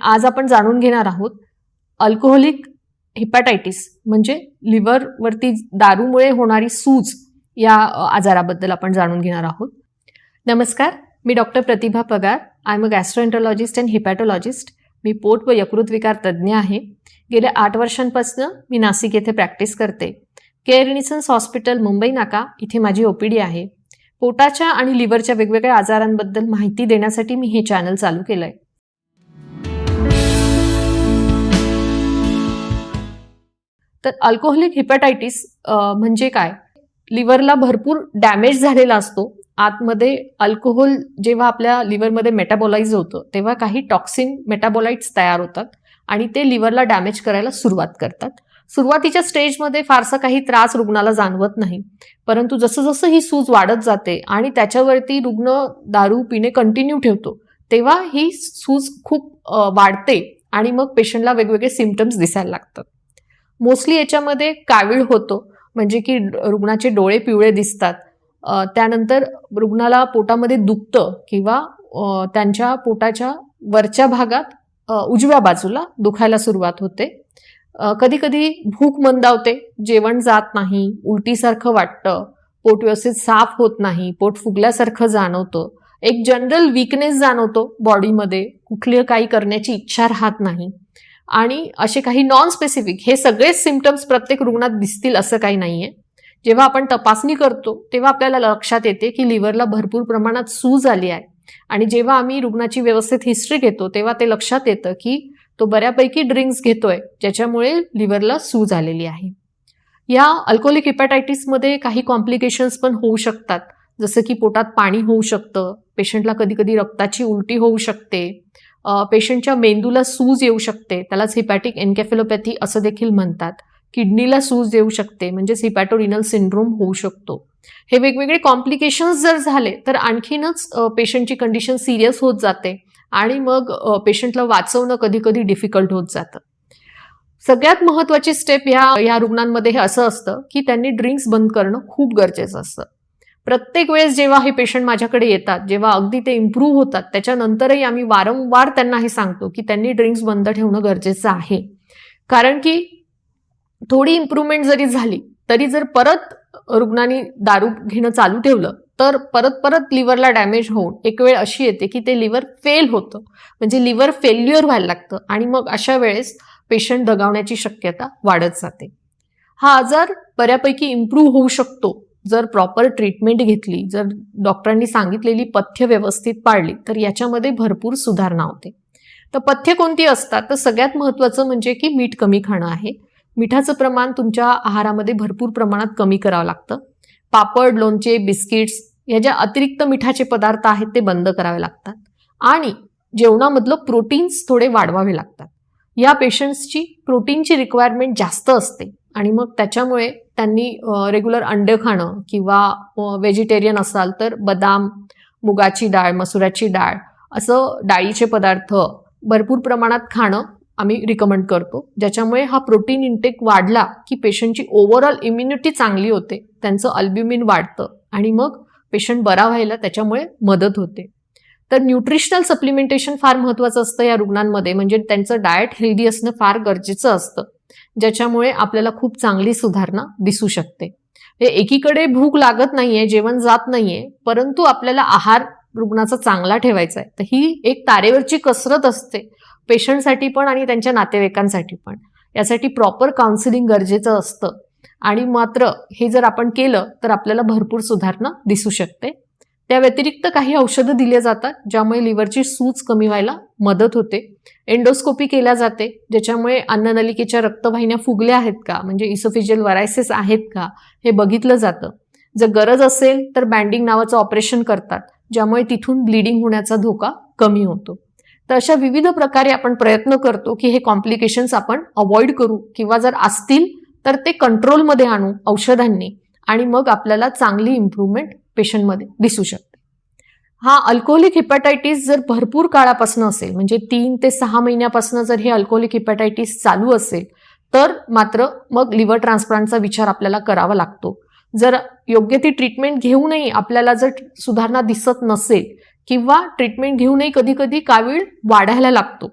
आज आपण जाणून घेणार आहोत अल्कोहोलिक हिपॅटायटिस म्हणजे लिव्हरवरती दारूमुळे होणारी सूज या आजाराबद्दल आपण जाणून घेणार आहोत. नमस्कार, मी doctor Pratibha Pagar. I am a gastroenterologist and hepatologist. मी पोट व यकृत विकार तज्ज्ञ आहे. गेल्या 8 वर्षांपासून मी नाशिक येथे प्रॅक्टिस करते. केअर इनिसन्स हॉस्पिटल मुंबई नाका इथे माझी ओपीडी आहे. पोटाच्या आणि लिव्हरच्या वेगवेगळ्या आजारांबद्दल माहिती देण्यासाठी मी हे चॅनल चालू केलंय. तर अल्कोहोलिक हिपॅटायटिस म्हणजे काय? लिव्हरला भरपूर डॅमेज झालेला असतो. आतमध्ये अल्कोहोल जेव्हा आपल्या लिव्हरमध्ये मेटाबोलाइज होतं तेव्हा काही टॉक्सिन मेटाबोलाइट्स तयार होतात आणि ते लिव्हरला डॅमेज करायला सुरुवात करतात. सुरुवातीच्या स्टेजमध्ये फारसा काही त्रास रुग्णाला जाणवत नाही, परंतु जसं जसं ही सूज वाढत जाते आणि त्याच्यावरती रुग्ण दारू पिणे कंटिन्यू ठेवतो तेव्हा ही सूज खूप वाढते आणि मग पेशंटला वेगवेगळे सिम्पटम्स दिसायला लागतात. मोस्टली याच्यामध्ये कावीळ होतो, म्हणजे की रुग्णाचे डोळे पिवळे दिसतात. त्यानंतर रुग्णाला पोटामध्ये दुखतं किंवा त्यांच्या पोटाच्या वरच्या भागात उजव्या बाजूला दुखायला सुरुवात होते. कधी कधी भूक मंदावते, जेवण जात नाही, उलटीसारखं वाटतं, पोट व्यवस्थित साफ होत नाही, पोट फुगल्यासारखं जाणवतं, एक जनरल वीकनेस जाणवतो बॉडीमध्ये, कुठली काही करण्याची इच्छा राहत नाही आणि असे काही नॉन स्पेसिफिक हे सगळेच सिम्पटम्स प्रत्येक रुग्णात दिसतील असं काही नाहीये. जेव्हा आपण तपासणी करतो तेव्हा आपल्याला लक्षात येते की लिव्हरला भरपूर प्रमाणात सूज आली आहे आणि जेव्हा आम्ही रुग्णाची व्यवस्थित हिस्ट्री घेतो तेव्हा ते लक्षात येतं की तो बऱ्यापैकी ड्रिंक्स घेतोय ज्याच्यामुळे लिव्हरला सूज आलेली आहे. या अल्कोहोलिक हिपॅटायटिसमध्ये काही कॉम्प्लिकेशन्स पण होऊ शकतात, जसं की पोटात पाणी होऊ शकतं, पेशंटला कधी कधी रक्ताची उलटी होऊ शकते, पेशंटच्या मेंदूला सूज येऊ शकते, त्यालाच हिपॅटिक एन्केफेलोपॅथी असं देखील म्हणतात. किडनीला सूज येऊ शकते, म्हणजेच हिपॅटोरिनल सिंड्रोम होऊ शकतो. हे वेगवेगळे कॉम्प्लिकेशन्स जर झाले तर आणखीनच पेशंटची कंडिशन सिरियस होत जाते आणि मग पेशंटला वाचवणं कधी कधी डिफिकल्ट होत जातं. सगळ्यात महत्त्वाची स्टेप या रुग्णांमध्ये हे असं असतं की त्यांनी ड्रिंक्स बंद करणं खूप गरजेचं असतं. प्रत्येक वेळेस जेव्हा हे पेशंट माझ्याकडे येतात, जेव्हा अगदी ते इम्प्रूव्ह होतात, त्याच्यानंतरही आम्ही वारंवार त्यांना हे सांगतो की त्यांनी ड्रिंक्स बंद ठेवणं गरजेचं आहे. कारण की थोडी इम्प्रूव्हमेंट जरी झाली तरी जर परत रुग्णांनी दारू घेणं चालू ठेवलं तर परत लिव्हरला डॅमेज होऊन एक वेळ अशी येते की ते लिव्हर फेल होतं, म्हणजे लिव्हर फेल्युअर व्हायला लागतं आणि मग अशा वेळेस पेशंट दगावण्याची शक्यता वाढत जाते. हा आजार बऱ्यापैकी इम्प्रूव्ह होऊ शकतो जर प्रॉपर ट्रीटमेंट घेतली, जर डॉक्टरांनी सांगितलेली पथ्य व्यवस्थित पाळली तर याच्यामध्ये भरपूर सुधारणा होते. तर पथ्य कोणती असतात? तर सगळ्यात महत्त्वाचं म्हणजे की मीठ कमी खाणं आहे. मिठाचं प्रमाण तुमच्या आहारामध्ये भरपूर प्रमाणात कमी करावं लागतं. पापड, लोणचे, बिस्किट्स या ज्या अतिरिक्त मिठाचे पदार्थ आहेत ते बंद करावे लागतात आणि जेवणामधलं प्रोटीन्स थोडे वाढवावे लागतात. या पेशंट्सची प्रोटीनची रिक्वायरमेंट जास्त असते आणि मग त्याच्यामुळे त्यांनी रेग्युलर अंडे खाणं किंवा व्हेजिटेरियन असाल तर बदाम, मुगाची डाळ, मसुराची डाळ असं डाळीचे पदार्थ भरपूर प्रमाणात खाणं आम्ही रिकमेंड करतो, ज्याच्यामुळे हा प्रोटीन इंटेक वाढला की पेशंटची ओव्हरऑल इम्युनिटी चांगली होते, त्यांचं अल्ब्युमिन वाढतं आणि मग पेशंट बरा व्हायला त्याच्यामुळे मदत होते. तर न्यूट्रिशनल सप्लिमेंटेशन फार महत्त्वाचं असतं या रुग्णांमध्ये, म्हणजे त्यांचं डाएट हेल्दी असणं फार गरजेचं असतं, ज्याच्यामुळे आपल्याला खूप चांगली सुधारणा दिसू शकते. एकीकडे भूक लागत नाहीये, जेवण जात नाहीये, परंतु आपल्याला आहार रुग्णाचा चांगला ठेवायचा आहे. तर ही एक तारेवरची कसरत असते पेशंटसाठी पण आणि त्यांच्या नातेवाईकांसाठी पण. यासाठी प्रॉपर काउन्सिलिंग गरजेचं असतं आणि मात्र हे जर आपण केलं तर आपल्याला भरपूर सुधारणा दिसू शकते. त्या व्यतिरिक्त काही औषधं दिली जातात ज्यामुळे लिव्हरची सूज कमी व्हायला मदत होते. एंडोस्कोपी केल्या जाते, ज्याच्यामुळे अन्ननलिकेच्या रक्तवाहिन्या फुगल्या आहेत का, म्हणजे इसोफेजियल व्हरायसिस आहेत का हे बघितलं जातं. जर गरज असेल तर बँडिंग नावाचं ऑपरेशन करतात, ज्यामुळे तिथून ब्लिडिंग होण्याचा धोका कमी होतो. तर अशा विविध प्रकारे आपण प्रयत्न करतो की हे कॉम्प्लिकेशन्स आपण अवॉइड करू किंवा जर असतील तर ते कंट्रोलमध्ये आणू औषधांनी आणि मग आपल्याला चांगली इम्प्रूव्हमेंट पेशंटमध्ये दिसू शकते. हा अल्कोहोलिक हिपॅटायटिस जर भरपूर काळापासून असेल, म्हणजे 3 ते 6 महिन्यापासून जर हे अल्कोहोलिक हिपॅटायटिस चालू असेल तर मात्र मग लिव्हर ट्रान्सप्लांटचा विचार आपल्याला करावा लागतो. जर योग्य ती ट्रीटमेंट घेऊनही आपल्याला जर सुधारणा दिसत नसेल किंवा ट्रीटमेंट घेऊनही कधी कधी कावीळ वाढायला लागतो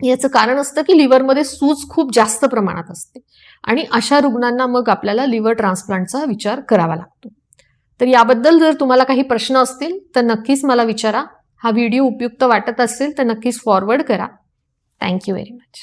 याचं कारण असतं की लिव्हरमध्ये सूज खूप जास्त प्रमाणात असते आणि अशा रुग्णांना मग आपल्याला लिव्हर ट्रान्सप्लांटचा विचार करावा लागतो. तर याबद्दल जर तुम्हाला काही प्रश्न असतील तर नक्कीच मला विचारा. हा व्हिडिओ उपयुक्त वाटत असेल तर नक्कीच फॉरवर्ड करा. Thank you very much.